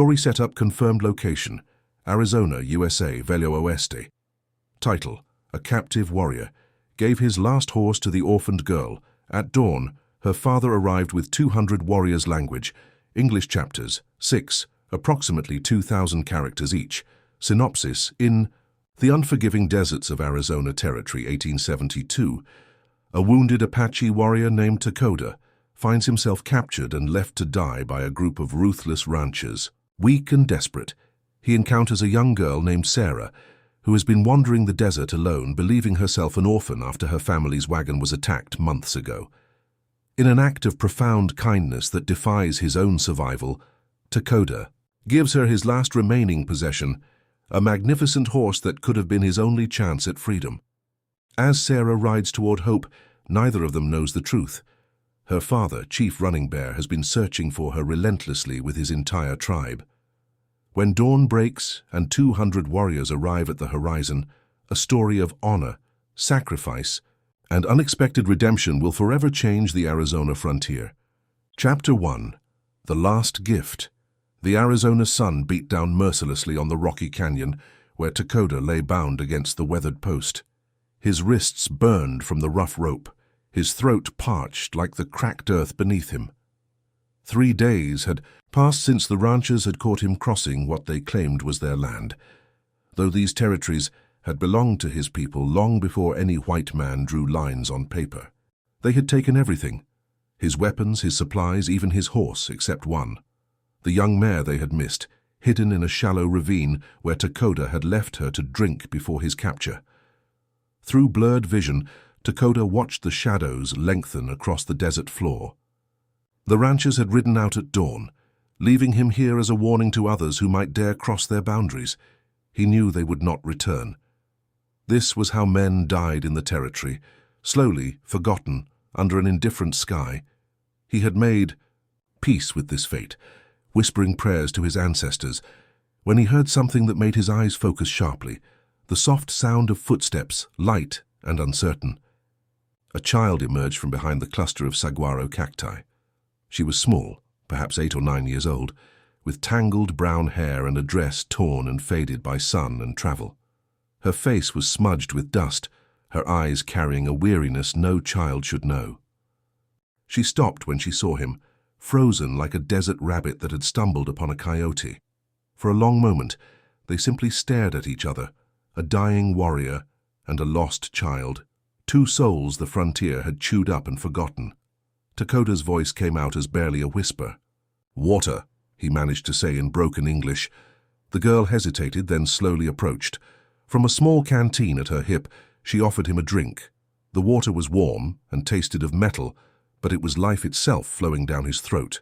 Story setup confirmed location: Arizona, USA, Velho Oeste. Title: A captive warrior gave his last horse to the orphaned girl. At dawn, her father arrived with 200 warriors. Language: English. Chapters 6, approximately 2,000 characters each. Synopsis: In the unforgiving deserts of Arizona Territory, 1872, a wounded Apache warrior named Takoda finds himself captured and left to die by a group of ruthless ranchers. Weak and desperate, he encounters a young girl named Sarah, who has been wandering the desert alone, believing herself an orphan after her family's wagon was attacked months ago. In an act of profound kindness that defies his own survival, Takoda gives her his last remaining possession, a magnificent horse that could have been his only chance at freedom. As Sarah rides toward hope, neither of them knows the truth. Her father, Chief Running Bear, has been searching for her relentlessly with his entire tribe. When dawn breaks and 200 warriors arrive at the horizon, a story of honor, sacrifice, and unexpected redemption will forever change the Arizona frontier. Chapter 1. The Last Gift. The Arizona sun beat down mercilessly on the rocky canyon where Takoda lay bound against the weathered post. His wrists burned from the rough rope, his throat parched like the cracked earth beneath him. 3 days had passed since the ranchers had caught him crossing what they claimed was their land, though these territories had belonged to his people long before any white man drew lines on paper. They had taken everything: his weapons, his supplies, even his horse, except one. The young mare they had missed, hidden in a shallow ravine where Takoda had left her to drink before his capture. Through blurred vision, Takoda watched the shadows lengthen across the desert floor. The ranchers had ridden out at dawn, leaving him here as a warning to others who might dare cross their boundaries. He knew they would not return. This was how men died in the territory, slowly, forgotten, under an indifferent sky. He had made peace with this fate, whispering prayers to his ancestors, when he heard something that made his eyes focus sharply, the soft sound of footsteps, light and uncertain. A child emerged from behind the cluster of saguaro cacti. She was small, perhaps 8 or 9 years old, with tangled brown hair and a dress torn and faded by sun and travel. Her face was smudged with dust, her eyes carrying a weariness no child should know. She stopped when she saw him, frozen like a desert rabbit that had stumbled upon a coyote. For a long moment, they simply stared at each other, a dying warrior and a lost child, 2 souls the frontier had chewed up and forgotten. Takoda's voice came out as barely a whisper. "Water," he managed to say in broken English. The girl hesitated, then slowly approached. From a small canteen at her hip, she offered him a drink. The water was warm and tasted of metal, but it was life itself flowing down his throat.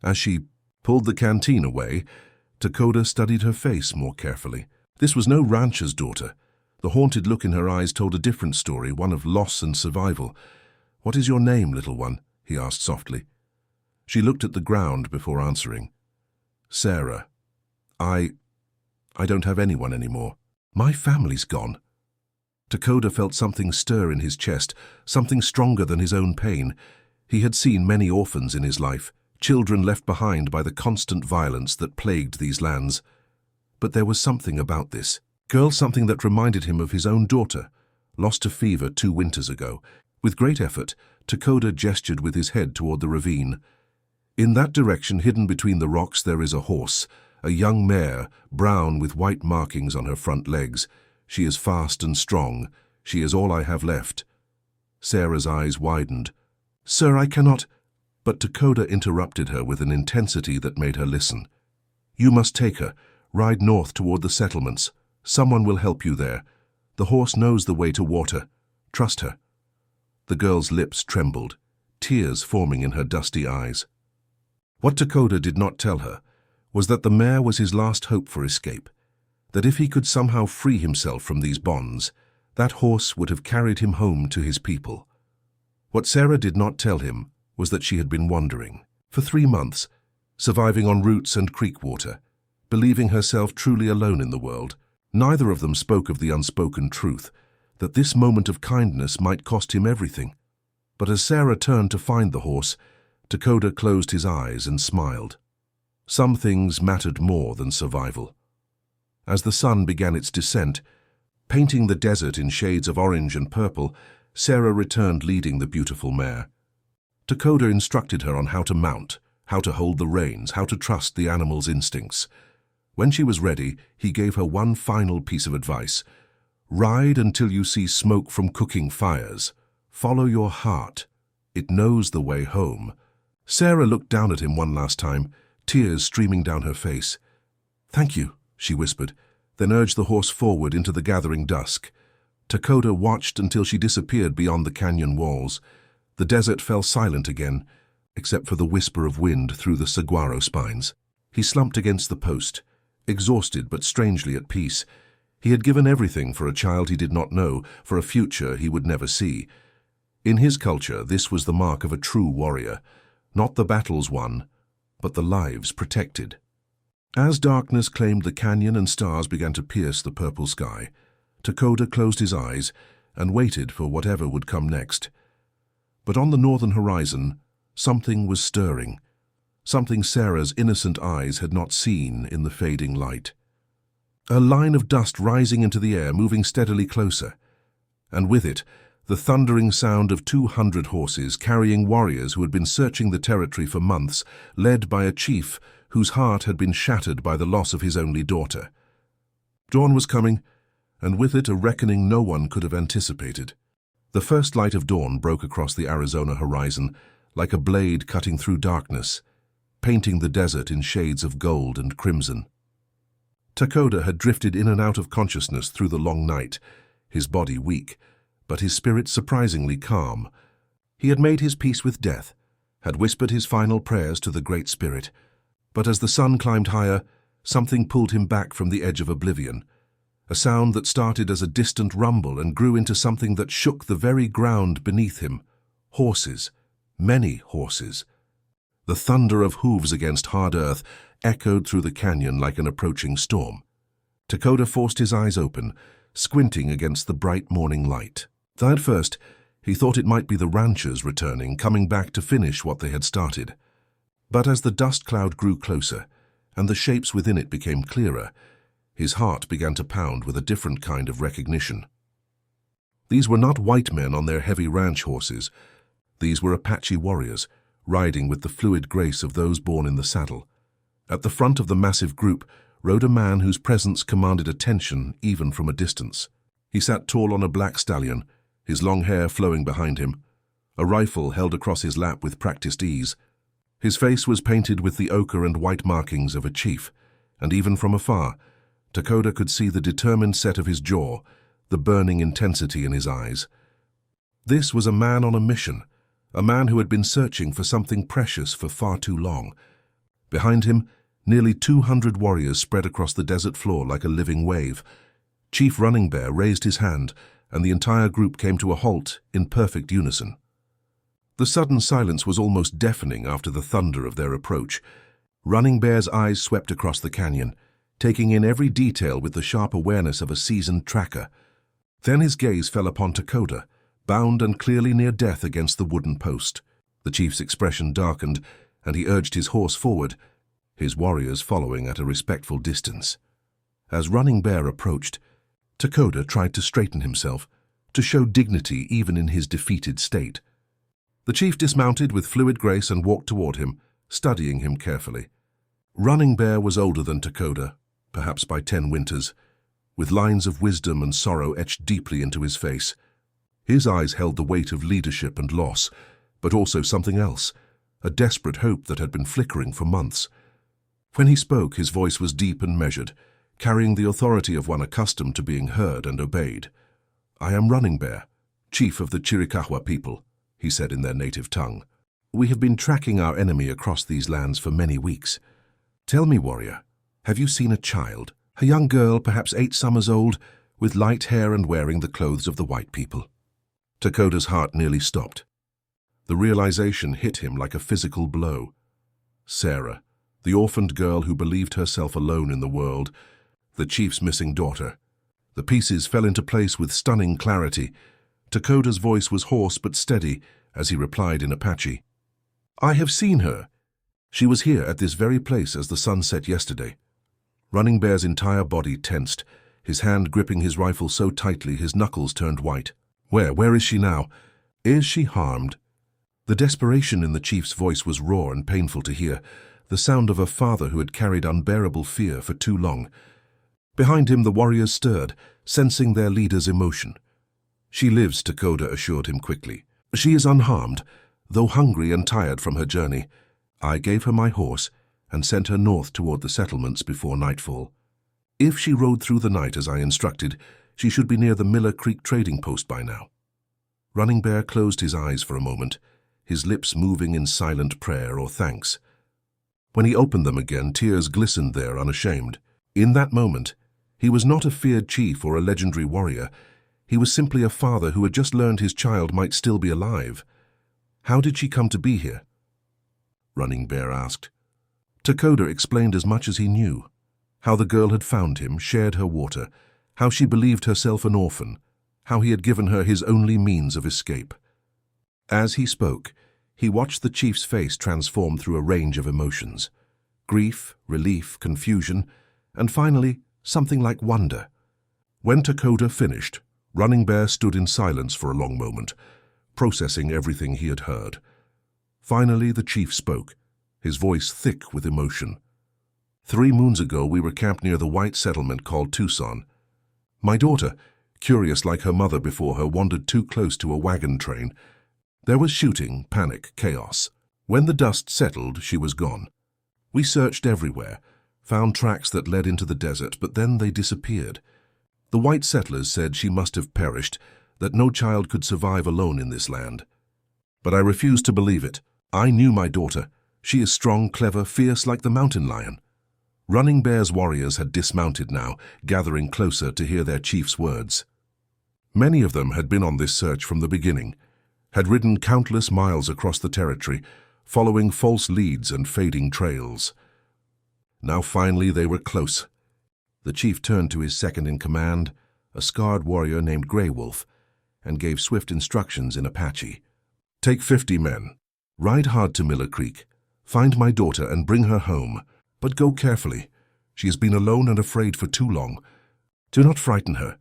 As she pulled the canteen away, Takoda studied her face more carefully. This was no rancher's daughter. The haunted look in her eyes told a different story, one of loss and survival. "What is your name, little one?" he asked softly. She looked at the ground before answering. "Sarah. I don't have anyone anymore. My family's gone." Takoda felt something stir in his chest, something stronger than his own pain. He had seen many orphans in his life, children left behind by the constant violence that plagued these lands. But there was something about this girl, something that reminded him of his own daughter, lost to fever 2 winters ago. With great effort, Takoda gestured with his head toward the ravine. In that direction, hidden between the rocks, there is a horse, a young mare, brown with white markings on her front legs. She is fast and strong. She is all I have left. Sarah's eyes widened. "Sir, I cannot—" But Takoda interrupted her with an intensity that made her listen. "You must take her. Ride north toward the settlements. Someone will help you there. The horse knows the way to water. Trust her." The girl's lips trembled, tears forming in her dusty eyes. What Takoda did not tell her was that the mare was his last hope for escape, that if he could somehow free himself from these bonds, that horse would have carried him home to his people. What Sarah did not tell him was that she had been wandering for 3 months, surviving on roots and creek water, believing herself truly alone in the world. Neither of them spoke of the unspoken truth, that this moment of kindness might cost him everything. But as Sarah turned to find the horse, Takoda closed his eyes and smiled. Some things mattered more than survival. As the sun began its descent, painting the desert in shades of orange and purple, Sarah returned leading the beautiful mare. Takoda instructed her on how to mount, how to hold the reins, how to trust the animal's instincts. When she was ready, he gave her one final piece of advice. Ride until you see smoke from cooking fires. Follow your heart. It knows the way home. Sarah looked down at him one last time, tears streaming down her face. "Thank you," she whispered, then urged the horse forward into the gathering dusk. Takoda watched until she disappeared beyond the canyon walls. The desert fell silent again, except for the whisper of wind through the saguaro spines. He slumped against the post, exhausted but strangely at peace. He had given everything for a child he did not know, for a future he would never see. In his culture, this was the mark of a true warrior, not the battles won, but the lives protected. As darkness claimed the canyon and stars began to pierce the purple sky, Takoda closed his eyes and waited for whatever would come next. But on the northern horizon, something was stirring, something Sarah's innocent eyes had not seen in the fading light. A line of dust rising into the air, moving steadily closer, and with it, the thundering sound of 200 horses carrying warriors who had been searching the territory for months, led by a chief whose heart had been shattered by the loss of his only daughter. Dawn was coming, and with it a reckoning no one could have anticipated. The first light of dawn broke across the Arizona horizon, like a blade cutting through darkness, painting the desert in shades of gold and crimson. Takoda had drifted in and out of consciousness through the long night, his body weak, but his spirit surprisingly calm. He had made his peace with death, had whispered his final prayers to the Great Spirit, but as the sun climbed higher, something pulled him back from the edge of oblivion, a sound that started as a distant rumble and grew into something that shook the very ground beneath him. Horses, many horses. The thunder of hooves against hard earth echoed through the canyon like an approaching storm. Takoda forced his eyes open, squinting against the bright morning light. At first, he thought it might be the ranchers returning, coming back to finish what they had started. But as the dust cloud grew closer, and the shapes within it became clearer, his heart began to pound with a different kind of recognition. These were not white men on their heavy ranch horses. These were Apache warriors, riding with the fluid grace of those born in the saddle. At the front of the massive group rode a man whose presence commanded attention even from a distance. He sat tall on a black stallion, his long hair flowing behind him, a rifle held across his lap with practiced ease. His face was painted with the ochre and white markings of a chief, and even from afar, Takoda could see the determined set of his jaw, the burning intensity in his eyes. This was a man on a mission, a man who had been searching for something precious for far too long. Behind him, nearly 200 warriors spread across the desert floor like a living wave. Chief Running Bear raised his hand, and the entire group came to a halt in perfect unison. The sudden silence was almost deafening after the thunder of their approach. Running Bear's eyes swept across the canyon, taking in every detail with the sharp awareness of a seasoned tracker. Then his gaze fell upon Takoda, bound and clearly near death against the wooden post. The chief's expression darkened, and he urged his horse forward, his warriors following at a respectful distance. As Running Bear approached, Takoda tried to straighten himself, to show dignity even in his defeated state. The chief dismounted with fluid grace and walked toward him, studying him carefully. Running Bear was older than Takoda, perhaps by 10 winters, with lines of wisdom and sorrow etched deeply into his face. His eyes held the weight of leadership and loss, but also something else, a desperate hope that had been flickering for months. When he spoke, his voice was deep and measured, carrying the authority of one accustomed to being heard and obeyed. "I am Running Bear, chief of the Chiricahua people," he said in their native tongue. "We have been tracking our enemy across these lands for many weeks. Tell me, warrior, have you seen a child, a young girl, perhaps 8 summers old, with light hair and wearing the clothes of the white people?" Takoda's heart nearly stopped. The realization hit him like a physical blow. Sarah, the orphaned girl who believed herself alone in the world, the chief's missing daughter. The pieces fell into place with stunning clarity. Takoda's voice was hoarse but steady as he replied in Apache. "I have seen her. She was here at this very place as the sun set yesterday. Running Bear's entire body tensed, his hand gripping his rifle so tightly his knuckles turned white. Where is she now? Is she harmed? The desperation in the chief's voice was raw and painful to hear, the sound of a father who had carried unbearable fear for too long. Behind him the warriors stirred, sensing their leader's emotion. She lives, Takoda assured him quickly. She is unharmed, though hungry and tired from her journey. I gave her my horse and sent her north toward the settlements before nightfall. If she rode through the night as I instructed, she should be near the Miller Creek trading post by now. Running Bear closed his eyes for a moment, his lips moving in silent prayer or thanks. When he opened them again, tears glistened there unashamed. In that moment, he was not a feared chief or a legendary warrior. He was simply a father who had just learned his child might still be alive. How did she come to be here? Running Bear asked. Takoda explained as much as he knew. How the girl had found him, shared her water, how she believed herself an orphan, how he had given her his only means of escape. As he spoke, he watched the chief's face transform through a range of emotions. Grief, relief, confusion, and finally, something like wonder. When Takoda finished, Running Bear stood in silence for a long moment, processing everything he had heard. Finally, the chief spoke, his voice thick with emotion. 3 moons ago, we were camped near the white settlement called Tucson. My daughter, curious like her mother before her, wandered too close to a wagon train. There was shooting, panic, chaos. When the dust settled, she was gone. We searched everywhere, found tracks that led into the desert, but then they disappeared. The white settlers said she must have perished, that no child could survive alone in this land. But I refused to believe it. I knew my daughter. She is strong, clever, fierce like the mountain lion. Running Bear's warriors had dismounted now, gathering closer to hear their chief's words. Many of them had been on this search from the beginning, had ridden countless miles across the territory, following false leads and fading trails. Now finally they were close. The chief turned to his second-in-command, a scarred warrior named Grey Wolf, and gave swift instructions in Apache. Take 50 men. Ride hard to Miller Creek. Find my daughter and bring her home. But go carefully. She has been alone and afraid for too long. Do not frighten her.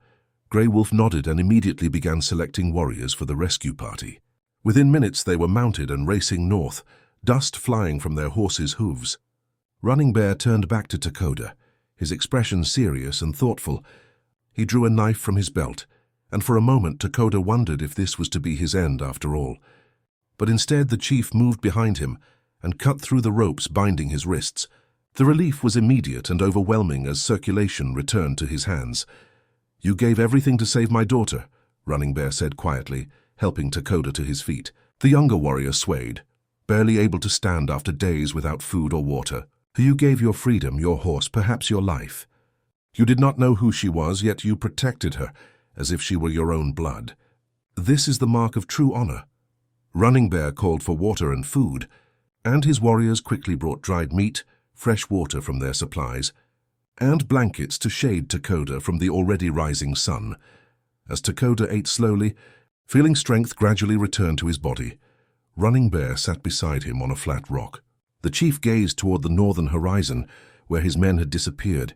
Grey Wolf nodded and immediately began selecting warriors for the rescue party. Within minutes they were mounted and racing north, dust flying from their horses' hooves. Running Bear turned back to Takoda, his expression serious and thoughtful. He drew a knife from his belt, and for a moment Takoda wondered if this was to be his end after all. But instead the chief moved behind him and cut through the ropes binding his wrists. The relief was immediate and overwhelming as circulation returned to his hands. You gave everything to save my daughter, Running Bear said quietly, helping Takoda to his feet. The younger warrior swayed, barely able to stand after days without food or water. You gave your freedom, your horse, perhaps your life. You did not know who she was, yet you protected her, as if she were your own blood. This is the mark of true honor. Running Bear called for water and food, and his warriors quickly brought dried meat, fresh water from their supplies, and blankets to shade Takoda from the already rising sun. As Takoda ate slowly, feeling strength gradually return to his body, Running Bear sat beside him on a flat rock. The chief gazed toward the northern horizon, where his men had disappeared,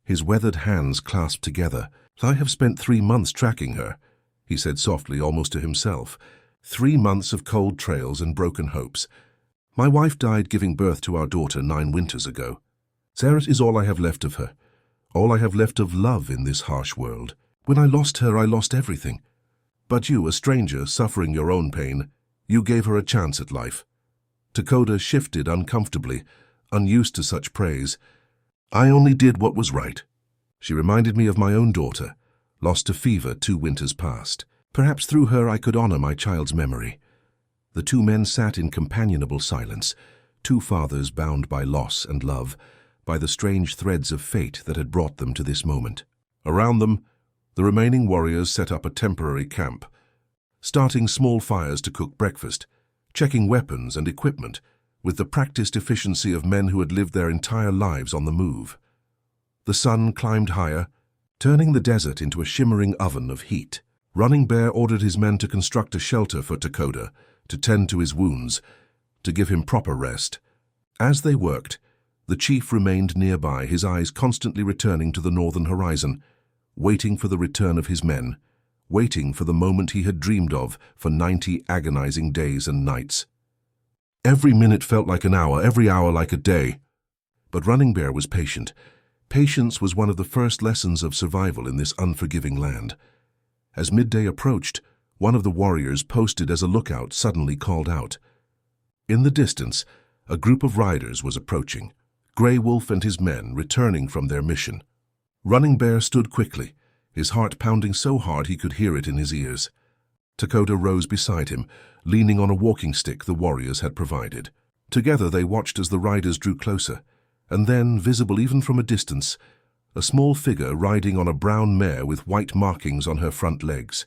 his weathered hands clasped together. I have spent 3 months tracking her, he said softly, almost to himself. 3 months of cold trails and broken hopes. My wife died giving birth to our daughter 9 winters ago. Sarah is all I have left of her, all I have left of love in this harsh world. When I lost her, I lost everything. But you, a stranger, suffering your own pain, you gave her a chance at life. Takoda shifted uncomfortably, unused to such praise. I only did what was right. She reminded me of my own daughter, lost to fever 2 winters past. Perhaps through her I could honor my child's memory. The 2 men sat in companionable silence, 2 fathers bound by loss and love, by the strange threads of fate that had brought them to this moment. Around them, the remaining warriors set up a temporary camp, starting small fires to cook breakfast, checking weapons and equipment with the practiced efficiency of men who had lived their entire lives on the move. The sun climbed higher, turning the desert into a shimmering oven of heat. Running Bear ordered his men to construct a shelter for Takoda, to tend to his wounds, to give him proper rest. As they worked, the chief remained nearby, his eyes constantly returning to the northern horizon, waiting for the return of his men, waiting for the moment he had dreamed of for 90 agonizing days and nights. Every minute felt like an hour, every hour like a day. But Running Bear was patient. Patience was one of the first lessons of survival in this unforgiving land. As midday approached, one of the warriors posted as a lookout suddenly called out. In the distance, a group of riders was approaching, Grey Wolf and his men returning from their mission. Running Bear stood quickly, his heart pounding so hard he could hear it in his ears. Dakota rose beside him, leaning on a walking stick the warriors had provided. Together they watched as the riders drew closer, and then, visible even from a distance, a small figure riding on a brown mare with white markings on her front legs.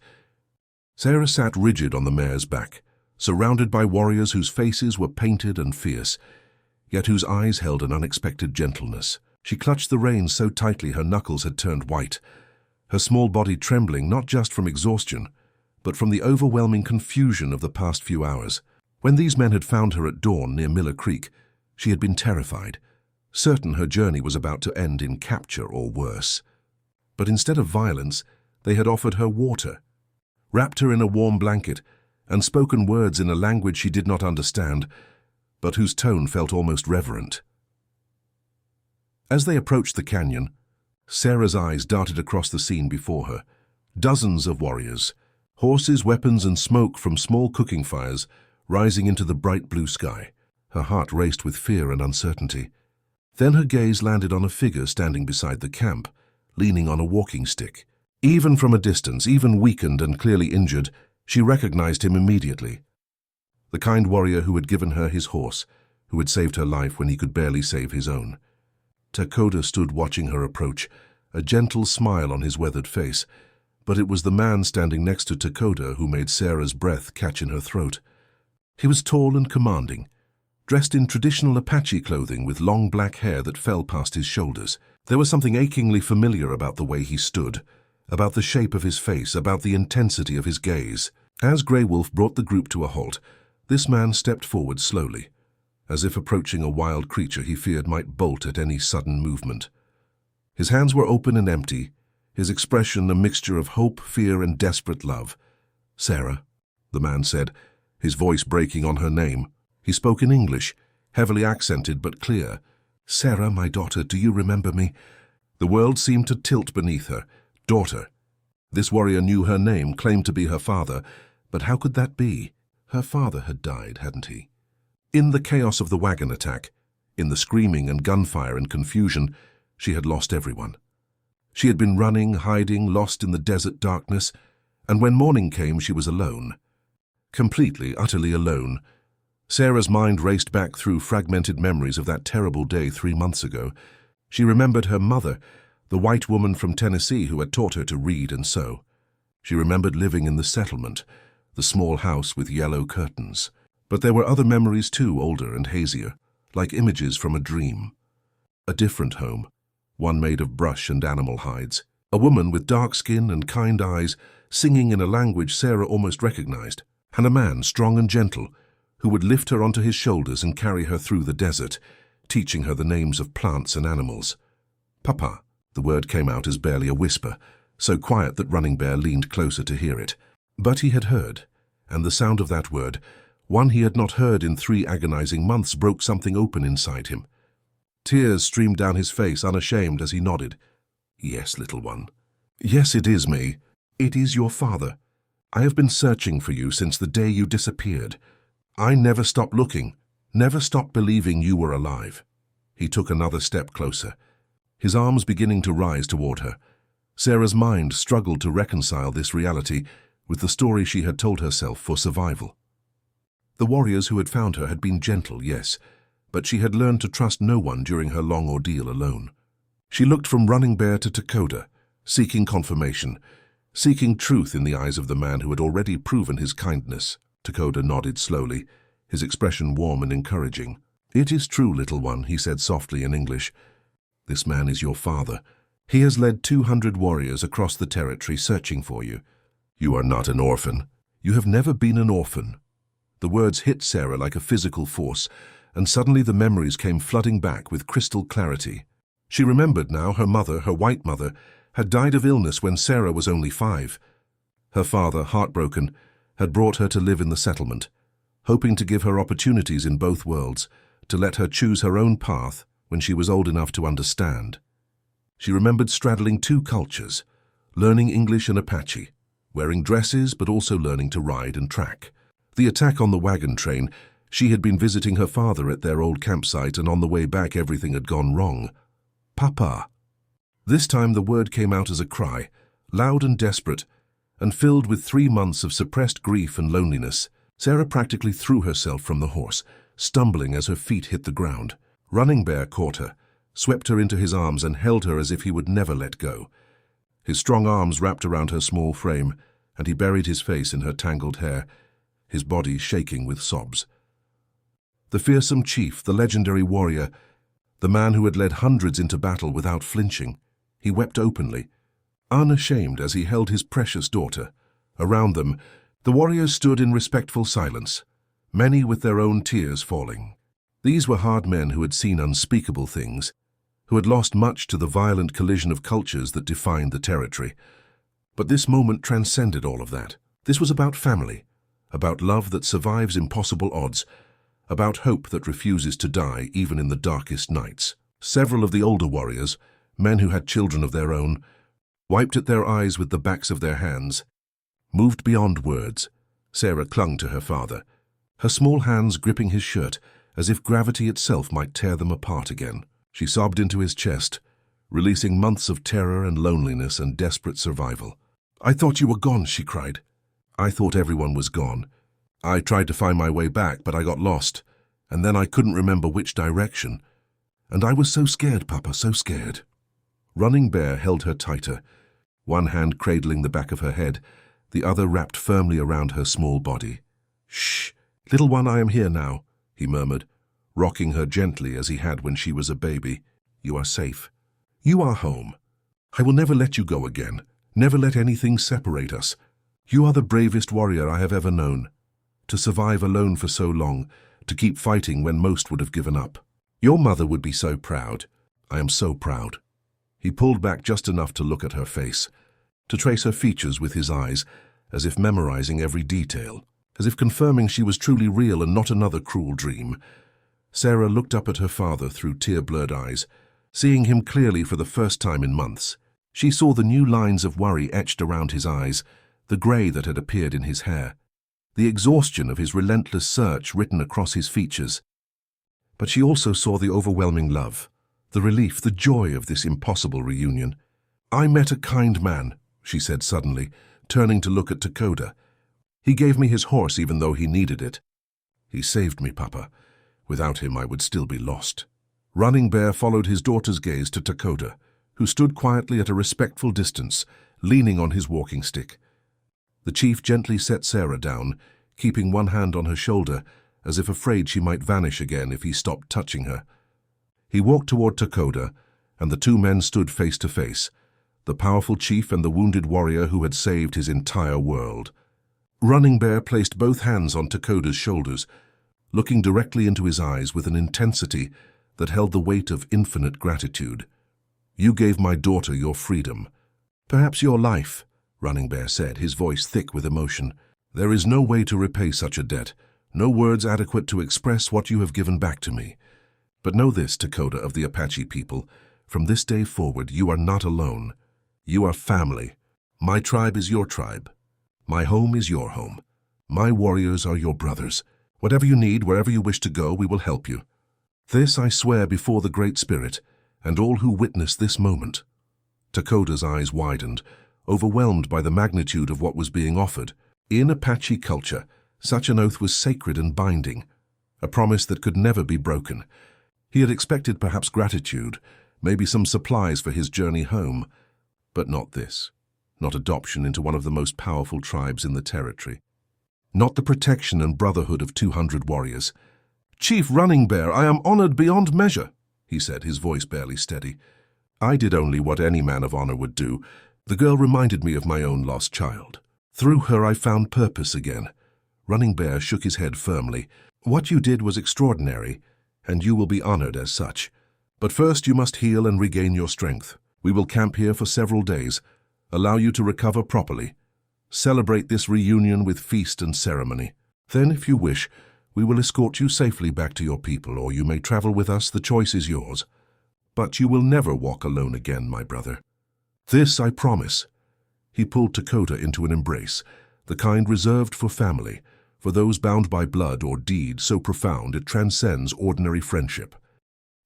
Sarah sat rigid on the mare's back, surrounded by warriors whose faces were painted and fierce, yet whose eyes held an unexpected gentleness. She clutched the reins so tightly her knuckles had turned white, her small body trembling not just from exhaustion, but from the overwhelming confusion of the past few hours. When these men had found her at dawn near Miller Creek, she had been terrified, certain her journey was about to end in capture or worse. But instead of violence, they had offered her water, wrapped her in a warm blanket, and spoken words in a language she did not understand, but whose tone felt almost reverent. As they approached the canyon, Sarah's eyes darted across the scene before her. Dozens of warriors, horses, weapons, and smoke from small cooking fires rising into the bright blue sky. Her heart raced with fear and uncertainty. Then her gaze landed on a figure standing beside the camp, leaning on a walking stick. Even from a distance, even weakened and clearly injured, she recognized him immediately. The kind warrior who had given her his horse, who had saved her life when he could barely save his own. Dakota stood watching her approach, a gentle smile on his weathered face, but it was the man standing next to Dakota who made Sarah's breath catch in her throat. He was tall and commanding, dressed in traditional Apache clothing with long black hair that fell past his shoulders. There was something achingly familiar about the way he stood, about the shape of his face, about the intensity of his gaze. As Grey Wolf brought the group to a halt, this man stepped forward slowly, as if approaching a wild creature he feared might bolt at any sudden movement. His hands were open and empty, his expression a mixture of hope, fear, and desperate love. "Sarah," the man said, his voice breaking on her name. He spoke in English, heavily accented but clear. "Sarah, my daughter, do you remember me?" The world seemed to tilt beneath her. Daughter. This warrior knew her name, claimed to be her father, but how could that be? Her father had died, hadn't he? In the chaos of the wagon attack, in the screaming and gunfire and confusion, she had lost everyone. She had been running, hiding, lost in the desert darkness, and when morning came she was alone. Completely, utterly alone. Sarah's mind raced back through fragmented memories of that terrible day 3 months ago. She remembered her mother, the white woman from Tennessee who had taught her to read and sew. She remembered living in the settlement, the small house with yellow curtains. But there were other memories too, older and hazier, like images from a dream. A different home, one made of brush and animal hides. A woman with dark skin and kind eyes, singing in a language Sarah almost recognized. And a man, strong and gentle, who would lift her onto his shoulders and carry her through the desert, teaching her the names of plants and animals. "Papa," the word came out as barely a whisper, so quiet that Running Bear leaned closer to hear it. But he had heard, and the sound of that word, one he had not heard in 3 agonizing months, broke something open inside him. Tears streamed down his face, unashamed, as he nodded. "Yes, little one. Yes, it is me. It is your father. I have been searching for you since the day you disappeared. I never stopped looking, never stopped believing you were alive." He took another step closer, his arms beginning to rise toward her. Sarah's mind struggled to reconcile this reality with the story she had told herself for survival. The warriors who had found her had been gentle, yes, but she had learned to trust no one during her long ordeal alone. She looked from Running Bear to Dakota, seeking confirmation, seeking truth in the eyes of the man who had already proven his kindness. Dakota nodded slowly, his expression warm and encouraging. "It is true, little one," he said softly in English. "This man is your father. He has led 200 warriors across the territory searching for you. You are not an orphan. You have never been an orphan." The words hit Sarah like a physical force, and suddenly the memories came flooding back with crystal clarity. She remembered now her mother, her white mother, had died of illness when Sarah was only 5. Her father, heartbroken, had brought her to live in the settlement, hoping to give her opportunities in both worlds, to let her choose her own path when she was old enough to understand. She remembered straddling 2 cultures, learning English and Apache, wearing dresses but also learning to ride and track. The attack on the wagon train, she had been visiting her father at their old campsite, and on the way back everything had gone wrong. Papa. This time the word came out as a cry, loud and desperate, and filled with 3 months of suppressed grief and loneliness. Sarah practically threw herself from the horse, stumbling as her feet hit the ground. Running Bear caught her, swept her into his arms and held her as if he would never let go. His strong arms wrapped around her small frame, and he buried his face in her tangled hair, his body shaking with sobs. The fearsome chief, the legendary warrior, the man who had led hundreds into battle without flinching, he wept openly, unashamed as he held his precious daughter. Around them, the warriors stood in respectful silence, many with their own tears falling. These were hard men who had seen unspeakable things, who had lost much to the violent collision of cultures that defined the territory. But this moment transcended all of that. This was about family, about love that survives impossible odds, about hope that refuses to die even in the darkest nights. Several of the older warriors, men who had children of their own, wiped at their eyes with the backs of their hands. Moved beyond words, Sarah clung to her father, her small hands gripping his shirt as if gravity itself might tear them apart again. She sobbed into his chest, releasing months of terror and loneliness and desperate survival. "I thought you were gone," she cried. "I thought everyone was gone. I tried to find my way back, but I got lost, and then I couldn't remember which direction. And I was so scared, Papa, so scared." Running Bear held her tighter, one hand cradling the back of her head, the other wrapped firmly around her small body. "Shh, little one, I am here now," he murmured, rocking her gently as he had when she was a baby. "You are safe. You are home. I will never let you go again, never let anything separate us. You are the bravest warrior I have ever known. To survive alone for so long, to keep fighting when most would have given up. Your mother would be so proud. I am so proud." He pulled back just enough to look at her face, to trace her features with his eyes, as if memorizing every detail, as if confirming she was truly real and not another cruel dream. Sarah looked up at her father through tear-blurred eyes, seeing him clearly for the first time in months. She saw the new lines of worry etched around his eyes, the grey that had appeared in his hair, the exhaustion of his relentless search written across his features. But she also saw the overwhelming love, the relief, the joy of this impossible reunion. "I met a kind man," she said suddenly, turning to look at Dakota. "He gave me his horse even though he needed it. He saved me, Papa. Without him, I would still be lost." Running Bear followed his daughter's gaze to Dakota, who stood quietly at a respectful distance, leaning on his walking stick. The chief gently set Sarah down, keeping one hand on her shoulder, as if afraid she might vanish again if he stopped touching her. He walked toward Dakota, and the 2 men stood face to face, the powerful chief and the wounded warrior who had saved his entire world. Running Bear placed both hands on Dakota's shoulders, looking directly into his eyes with an intensity that held the weight of infinite gratitude. "You gave my daughter your freedom, perhaps your life," Running Bear said, his voice thick with emotion. "There is no way to repay such a debt, no words adequate to express what you have given back to me. But know this, Dakota of the Apache people, from this day forward you are not alone. You are family. My tribe is your tribe. My home is your home. My warriors are your brothers. Whatever you need, wherever you wish to go, we will help you. This I swear before the Great Spirit and all who witness this moment." Dakota's eyes widened, overwhelmed by the magnitude of what was being offered. In Apache culture, such an oath was sacred and binding, a promise that could never be broken. He had expected perhaps gratitude, maybe some supplies for his journey home, but not this, not adoption into one of the most powerful tribes in the territory, not the protection and brotherhood of 200 warriors. "Chief Running Bear, I am honored beyond measure," he said, his voice barely steady. "I did only what any man of honor would do. The girl reminded me of my own lost child. Through her I found purpose again." Running Bear shook his head firmly. "What you did was extraordinary. and you will be honored as such. But first you must heal and regain your strength. We will camp here for several days, allow you to recover properly. Celebrate this reunion with feast and ceremony. Then, if you wish, we will escort you safely back to your people, or you may travel with us. The choice is yours. But you will never walk alone again, my brother. This I promise." He pulled Dakota into an embrace, the kind reserved for family, for those bound by blood or deed so profound it transcends ordinary friendship.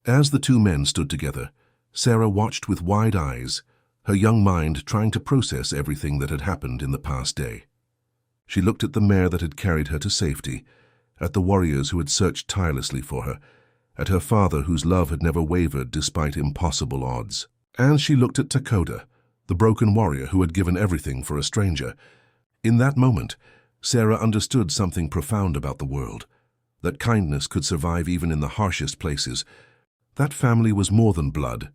As the two men stood together, Sarah watched with wide eyes, her young mind trying to process everything that had happened in the past day. She looked at the mare that had carried her to safety, at the warriors who had searched tirelessly for her, at her father whose love had never wavered despite impossible odds. And she looked at Dakota, the broken warrior who had given everything for a stranger. In that moment, Sarah understood something profound about the world, that kindness could survive even in the harshest places, that family was more than blood,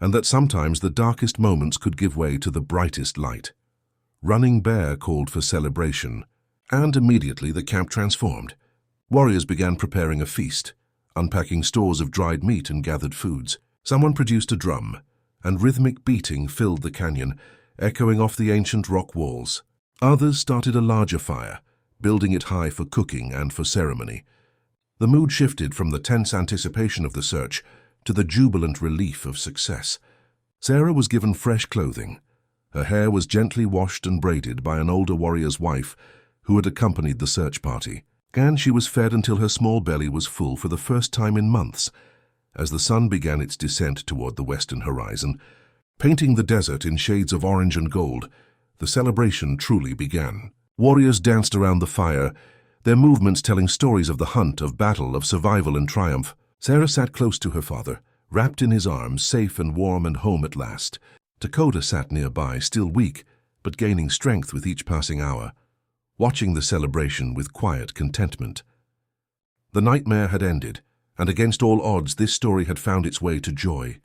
and that sometimes the darkest moments could give way to the brightest light. Running Bear called for celebration, and immediately the camp transformed. Warriors began preparing a feast, unpacking stores of dried meat and gathered foods. Someone produced a drum, and rhythmic beating filled the canyon, echoing off the ancient rock walls. Others started a larger fire, building it high for cooking and for ceremony. The mood shifted from the tense anticipation of the search to the jubilant relief of success. Sarah was given fresh clothing. Her hair was gently washed and braided by an older warrior's wife who had accompanied the search party, and she was fed until her small belly was full for the first time in months. As the sun began its descent toward the western horizon, painting the desert in shades of orange and gold, the celebration truly began. Warriors danced around the fire, their movements telling stories of the hunt, of battle, of survival and triumph. Sarah sat close to her father, wrapped in his arms, safe and warm and home at last. Dakota sat nearby, still weak, but gaining strength with each passing hour, watching the celebration with quiet contentment. The nightmare had ended, and against all odds this story had found its way to joy.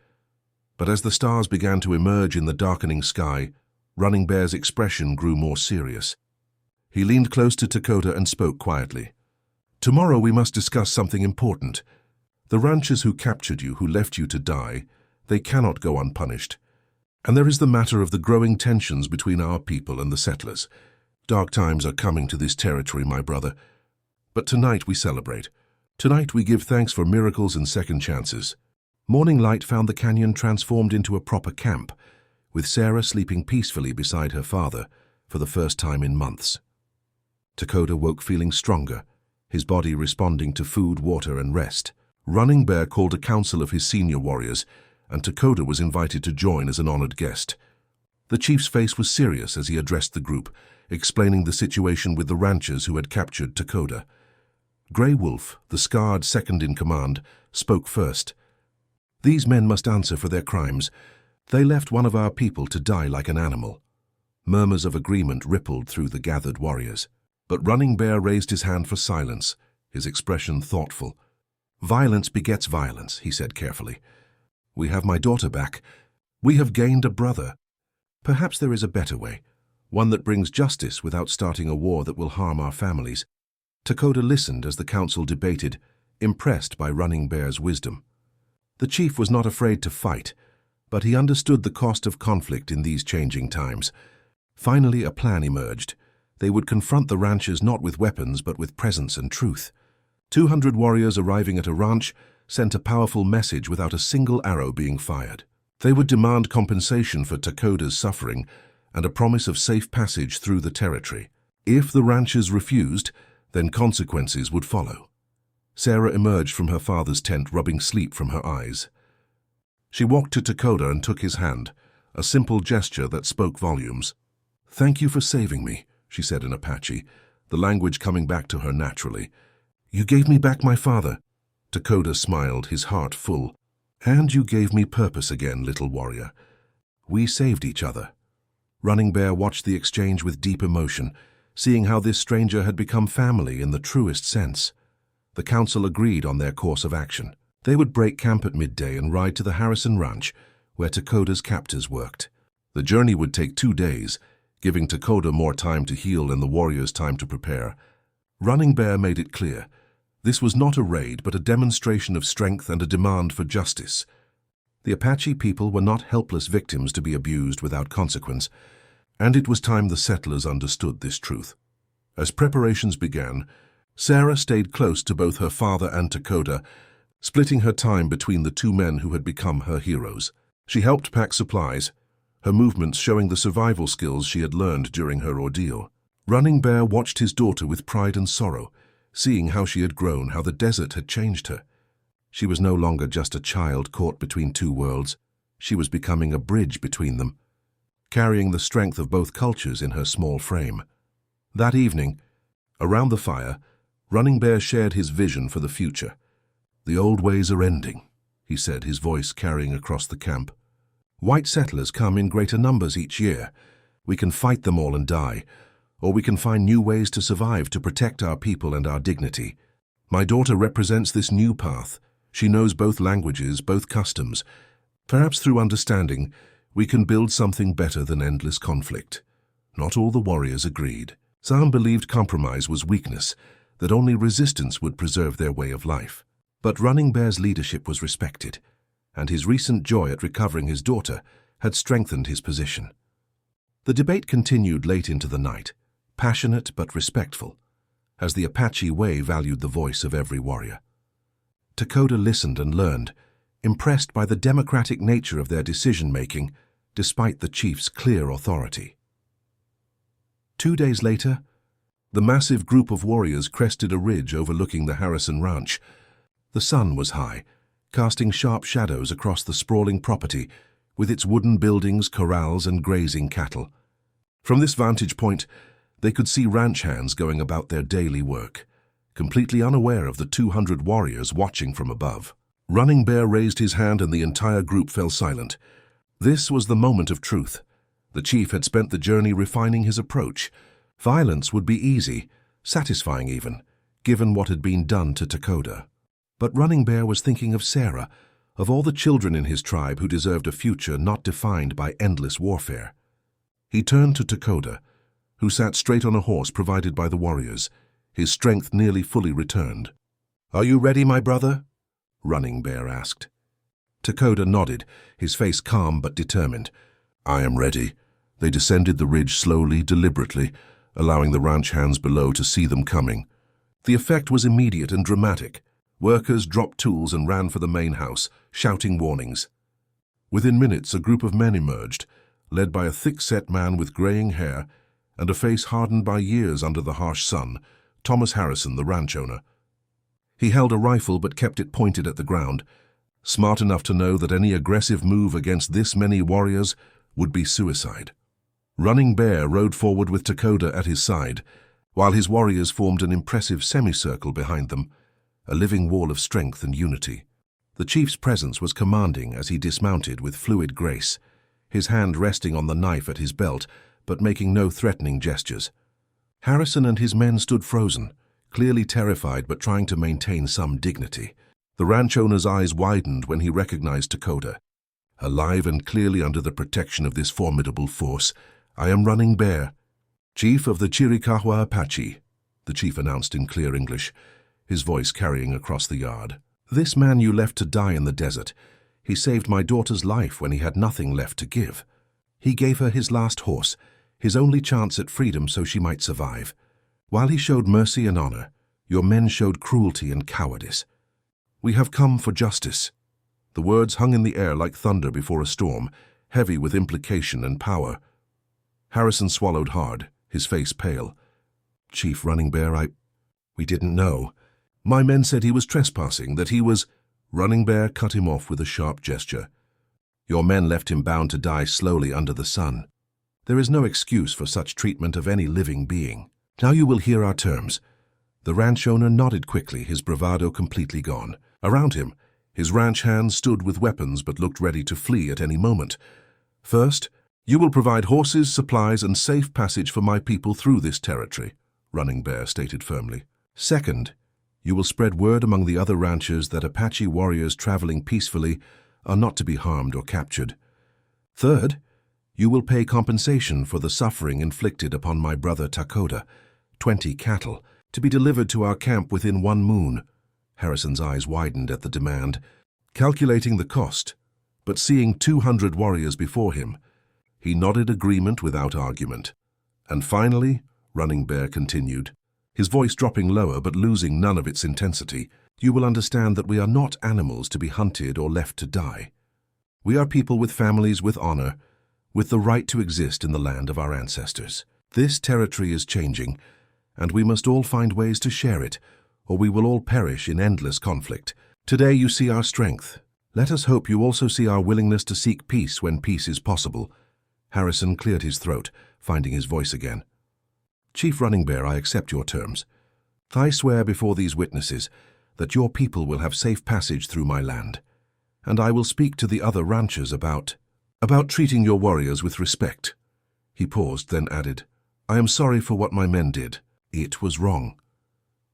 But as the stars began to emerge in the darkening sky, Running Bear's expression grew more serious. He leaned close to Dakota and spoke quietly. "Tomorrow we must discuss something important. The ranchers who captured you, who left you to die, they cannot go unpunished. And there is the matter of the growing tensions between our people and the settlers. Dark times are coming to this territory, my brother. But tonight we celebrate. Tonight we give thanks for miracles and second chances." Morning light found the canyon transformed into a proper camp, with Sarah sleeping peacefully beside her father for the first time in months. Dakota woke feeling stronger, his body responding to food, water, and rest. Running Bear called a council of his senior warriors, and Dakota was invited to join as an honored guest. The chief's face was serious as he addressed the group, explaining the situation with the ranchers who had captured Dakota. Grey Wolf, the scarred second in command, spoke first. "These men must answer for their crimes. They left one of our people to die like an animal." Murmurs of agreement rippled through the gathered warriors. But Running Bear raised his hand for silence, his expression thoughtful. "Violence begets violence," he said carefully. "We have my daughter back. We have gained a brother. Perhaps there is a better way, one that brings justice without starting a war that will harm our families." Dakota listened as the council debated, impressed by Running Bear's wisdom. The chief was not afraid to fight, but he understood the cost of conflict in these changing times. Finally, a plan emerged. They would confront the ranchers not with weapons but with presence and truth. 200 warriors arriving at a ranch sent a powerful message without a single arrow being fired. They would demand compensation for Dakota's suffering and a promise of safe passage through the territory. If the ranchers refused, then consequences would follow. Sarah emerged from her father's tent, rubbing sleep from her eyes. She walked to Dakota and took his hand, a simple gesture that spoke volumes. "Thank you for saving me," she said in Apache, the language coming back to her naturally. "You gave me back my father." Dakota smiled, his heart full. "And you gave me purpose again, little warrior. We saved each other." Running Bear watched the exchange with deep emotion, seeing how this stranger had become family in the truest sense. The council agreed on their course of action. They would break camp at midday and ride to the Harrison Ranch, where Dakota's captors worked. The journey would take 2 days, giving Dakota more time to heal and the warriors time to prepare. Running Bear made it clear, This was not a raid, but a demonstration of strength and a demand for justice. The Apache people were not helpless victims to be abused without consequence, and it was time the settlers understood this truth. As preparations began, Sarah stayed close to both her father and Takoda, splitting her time between the two men who had become her heroes. She helped pack supplies, her movements showing the survival skills she had learned during her ordeal. Running Bear watched his daughter with pride and sorrow, seeing how she had grown, how the desert had changed her. She was no longer just a child caught between two worlds. She was becoming a bridge between them, carrying the strength of both cultures in her small frame. That evening, around the fire, Running Bear shared his vision for the future. "The old ways are ending," he said, his voice carrying across the camp. "White settlers come in greater numbers each year. We can fight them all and die, or we can find new ways to survive to protect our people and our dignity. My daughter represents this new path. She knows both languages, both customs. Perhaps through understanding, we can build something better than endless conflict." Not all the warriors agreed. Some believed compromise was weakness, that only resistance would preserve their way of life. But Running Bear's leadership was respected, and his recent joy at recovering his daughter had strengthened his position. The debate continued late into the night, passionate but respectful, as the Apache way valued the voice of every warrior. Takoda listened and learned, impressed by the democratic nature of their decision-making, despite the chief's clear authority. 2 days later, the massive group of warriors crested a ridge overlooking the Harrison Ranch. The sun was high, casting sharp shadows across the sprawling property, with its wooden buildings, corrals, and grazing cattle. From this vantage point, they could see ranch hands going about their daily work, completely unaware of the 200 warriors watching from above. Running Bear raised his hand and the entire group fell silent. This was the moment of truth. The chief had spent the journey refining his approach. Violence would be easy, satisfying even, given what had been done to Takoda. But Running Bear was thinking of Sarah, of all the children in his tribe who deserved a future not defined by endless warfare. He turned to Takoda, who sat straight on a horse provided by the warriors, his strength nearly fully returned. "Are you ready, my brother?" Running Bear asked. Takoda nodded, his face calm but determined. "I am ready." They descended the ridge slowly, deliberately, allowing the ranch hands below to see them coming. The effect was immediate and dramatic. Workers dropped tools and ran for the main house, shouting warnings. Within minutes, a group of men emerged, led by a thick-set man with graying hair and a face hardened by years under the harsh sun, Thomas Harrison, the ranch owner. He held a rifle but kept it pointed at the ground, smart enough to know that any aggressive move against this many warriors would be suicide. Running Bear rode forward with Takoda at his side, while his warriors formed an impressive semicircle behind them, a living wall of strength and unity. The chief's presence was commanding as he dismounted with fluid grace, his hand resting on the knife at his belt, but making no threatening gestures. Harrison and his men stood frozen, clearly terrified but trying to maintain some dignity. The ranch owner's eyes widened when he recognized Takoda. Alive and clearly under the protection of this formidable force, "I am Running Bear, chief of the Chiricahua Apache," the chief announced in clear English, his voice carrying across the yard. "This man you left to die in the desert. He saved my daughter's life when he had nothing left to give. He gave her his last horse, his only chance at freedom so she might survive. While he showed mercy and honor, your men showed cruelty and cowardice. We have come for justice." The words hung in the air like thunder before a storm, heavy with implication and power. Harrison swallowed hard, his face pale. "Chief Running Bear, we didn't know. My men said he was trespassing, that he was—" Running Bear cut him off with a sharp gesture. "Your men left him bound to die slowly under the sun. There is no excuse for such treatment of any living being. Now you will hear our terms." The ranch owner nodded quickly, his bravado completely gone. Around him, his ranch hands stood with weapons but looked ready to flee at any moment. "First, you will provide horses, supplies, and safe passage for my people through this territory," Running Bear stated firmly. "Second, you will spread word among the other ranchers that Apache warriors traveling peacefully are not to be harmed or captured. Third, you will pay compensation for the suffering inflicted upon my brother Takoda, 20 cattle, To be delivered to our camp within 1 moon. Harrison's eyes widened at the demand. Calculating the cost, but seeing 200 warriors before him, he nodded agreement without argument. And finally, Running Bear continued, his voice dropping lower but losing none of its intensity, "You will understand that we are not animals to be hunted or left to die. We are people with families, with honor, with the right to exist in the land of our ancestors. This territory is changing, and we must all find ways to share it, or we will all perish in endless conflict. Today you see our strength. Let us hope you also see our willingness to seek peace when peace is possible." Harrison cleared his throat, finding his voice again. "Chief Running Bear, I accept your terms. I swear before these witnesses that your people will have safe passage through my land, and I will speak to the other ranchers about treating your warriors with respect." He paused, then added, "I am sorry for what my men did. It was wrong."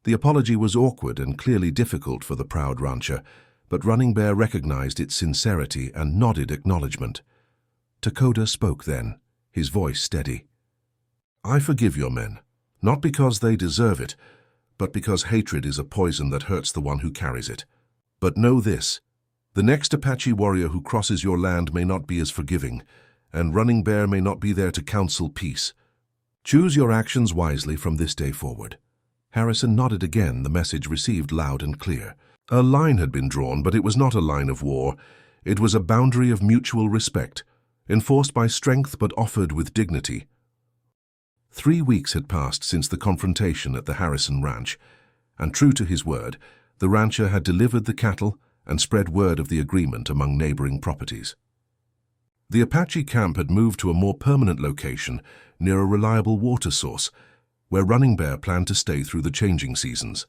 The apology was awkward and clearly difficult for the proud rancher, but Running Bear recognized its sincerity and nodded acknowledgement. Takoda spoke then, his voice steady. "I forgive your men, not because they deserve it, but because hatred is a poison that hurts the one who carries it. But know this, the next Apache warrior who crosses your land may not be as forgiving, and Running Bear may not be there to counsel peace. Choose your actions wisely from this day forward." Harrison nodded again, the message received loud and clear. A line had been drawn, but it was not a line of war. It was a boundary of mutual respect, enforced by strength but offered with dignity. 3 weeks had passed since the confrontation at the Harrison Ranch, and true to his word, the rancher had delivered the cattle and spread word of the agreement among neighboring properties. The Apache camp had moved to a more permanent location near a reliable water source, where Running Bear planned to stay through the changing seasons.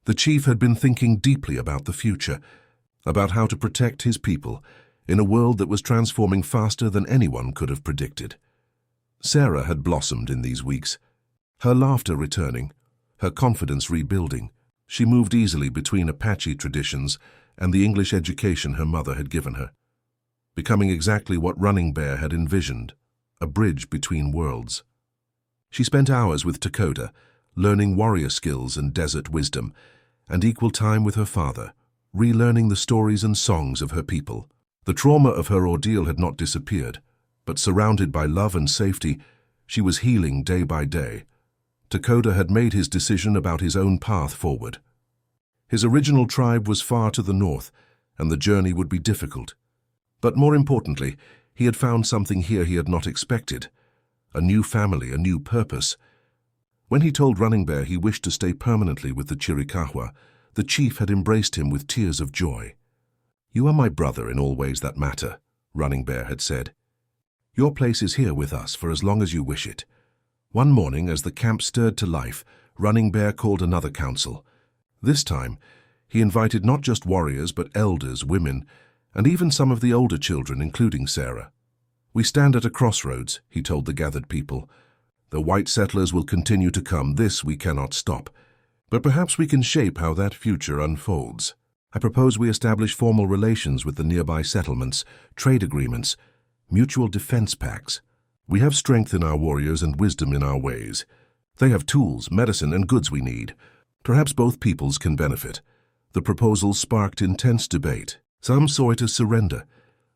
The chief had been thinking deeply about the future, about how to protect his people in a world that was transforming faster than anyone could have predicted. Sarah had blossomed in these weeks, her laughter returning, her confidence rebuilding. She moved easily between Apache traditions and the English education her mother had given her, becoming exactly what Running Bear had envisioned, a bridge between worlds. She spent hours with Takoda, learning warrior skills and desert wisdom, and equal time with her father, relearning the stories and songs of her people. The trauma of her ordeal had not disappeared, but surrounded by love and safety, she was healing day by day. Takoda had made his decision about his own path forward. His original tribe was far to the north, and the journey would be difficult. But more importantly, he had found something here he had not expected. A new family, a new purpose. When he told Running Bear he wished to stay permanently with the Chiricahua, the chief had embraced him with tears of joy. "You are my brother in all ways that matter," Running Bear had said. "Your place is here with us for as long as you wish it." One morning, as the camp stirred to life, Running Bear called another council. This time, he invited not just warriors but elders, women, and even some of the older children, including Sarah. "We stand at a crossroads," he told the gathered people. "The white settlers will continue to come. This we cannot stop. But perhaps we can shape how that future unfolds. I propose we establish formal relations with the nearby settlements, trade agreements, mutual defense pacts. We have strength in our warriors and wisdom in our ways. They have tools, medicine, and goods we need. Perhaps both peoples can benefit." The proposal sparked intense debate. Some saw it as surrender,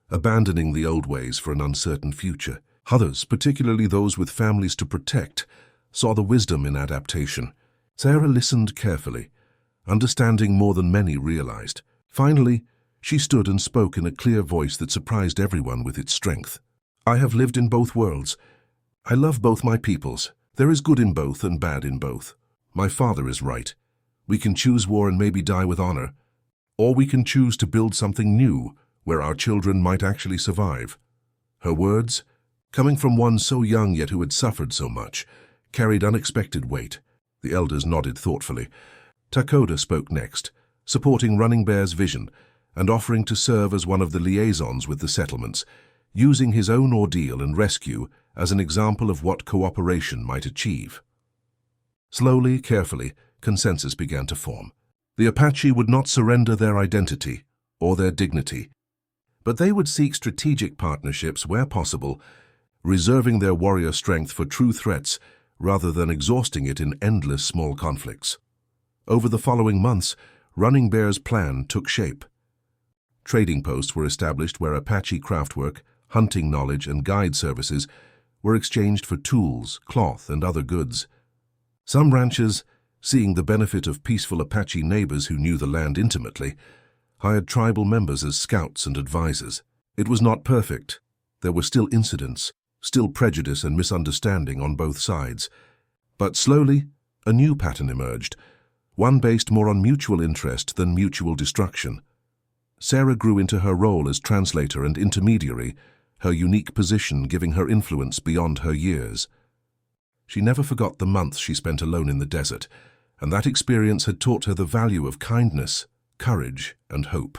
abandoning the old ways for an uncertain future. Others, particularly those with families to protect, saw the wisdom in adaptation. Sarah listened carefully, understanding more than many realized. Finally, she stood and spoke in a clear voice that surprised everyone with its strength. "I have lived in both worlds. I love both my peoples. There is good in both and bad in both. My father is right. We can choose war and maybe die with honor, or we can choose to build something new where our children might actually survive." Her words, coming from one so young yet who had suffered so much, carried unexpected weight. The elders nodded thoughtfully. Takoda spoke next, supporting Running Bear's vision and offering to serve as one of the liaisons with the settlements, using his own ordeal and rescue as an example of what cooperation might achieve. Slowly, carefully, consensus began to form. The Apache would not surrender their identity or their dignity, but they would seek strategic partnerships where possible, reserving their warrior strength for true threats rather than exhausting it in endless small conflicts. Over the following months, Running Bear's plan took shape. Trading posts were established where Apache craftwork, hunting knowledge, and guide services were exchanged for tools, cloth, and other goods. Some ranchers, seeing the benefit of peaceful Apache neighbors who knew the land intimately, hired tribal members as scouts and advisors. It was not perfect. There were still incidents, still prejudice and misunderstanding on both sides. But slowly, a new pattern emerged, one based more on mutual interest than mutual destruction. Sarah grew into her role as translator and intermediary, her unique position giving her influence beyond her years. She never forgot the months she spent alone in the desert, and that experience had taught her the value of kindness, courage, and hope.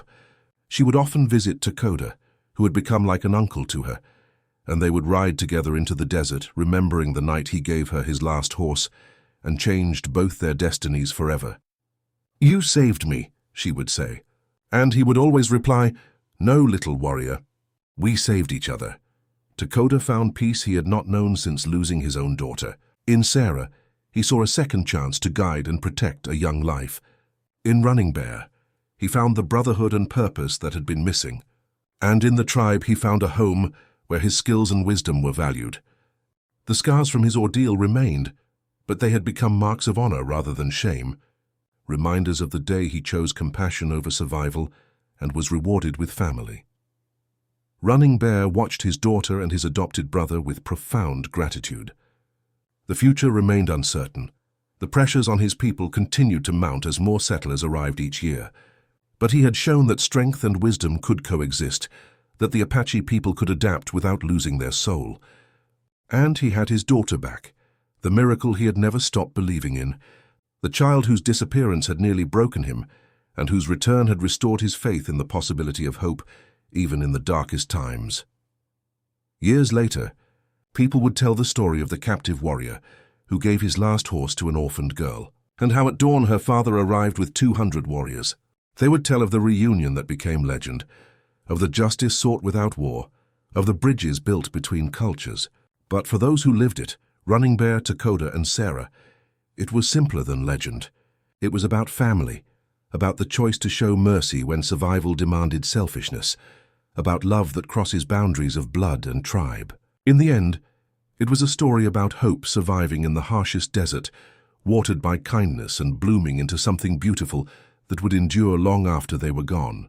She would often visit Dakota, who had become like an uncle to her, and they would ride together into the desert, remembering the night he gave her his last horse and changed both their destinies forever. "You saved me," she would say. And he would always reply, "No, little warrior. We saved each other." Dakota found peace he had not known since losing his own daughter. In Sarah, he saw a second chance to guide and protect a young life. In Running Bear, he found the brotherhood and purpose that had been missing. And in the tribe, he found a home where his skills and wisdom were valued. The scars from his ordeal remained, but they had become marks of honor rather than shame, reminders of the day he chose compassion over survival and was rewarded with family. Running Bear watched his daughter and his adopted brother with profound gratitude. The future remained uncertain. The pressures on his people continued to mount as more settlers arrived each year. But he had shown that strength and wisdom could coexist, that the Apache people could adapt without losing their soul. And he had his daughter back, the miracle he had never stopped believing in, the child whose disappearance had nearly broken him, and whose return had restored his faith in the possibility of hope, even in the darkest times. Years later, people would tell the story of the captive warrior who gave his last horse to an orphaned girl, and how at dawn her father arrived with 200 warriors. They would tell of the reunion that became legend, of the justice sought without war, of the bridges built between cultures. But for those who lived it, Running Bear, Dakota, and Sarah, it was simpler than legend. It was about family, about the choice to show mercy when survival demanded selfishness, about love that crosses boundaries of blood and tribe. In the end, it was a story about hope surviving in the harshest desert, watered by kindness and blooming into something beautiful that would endure long after they were gone.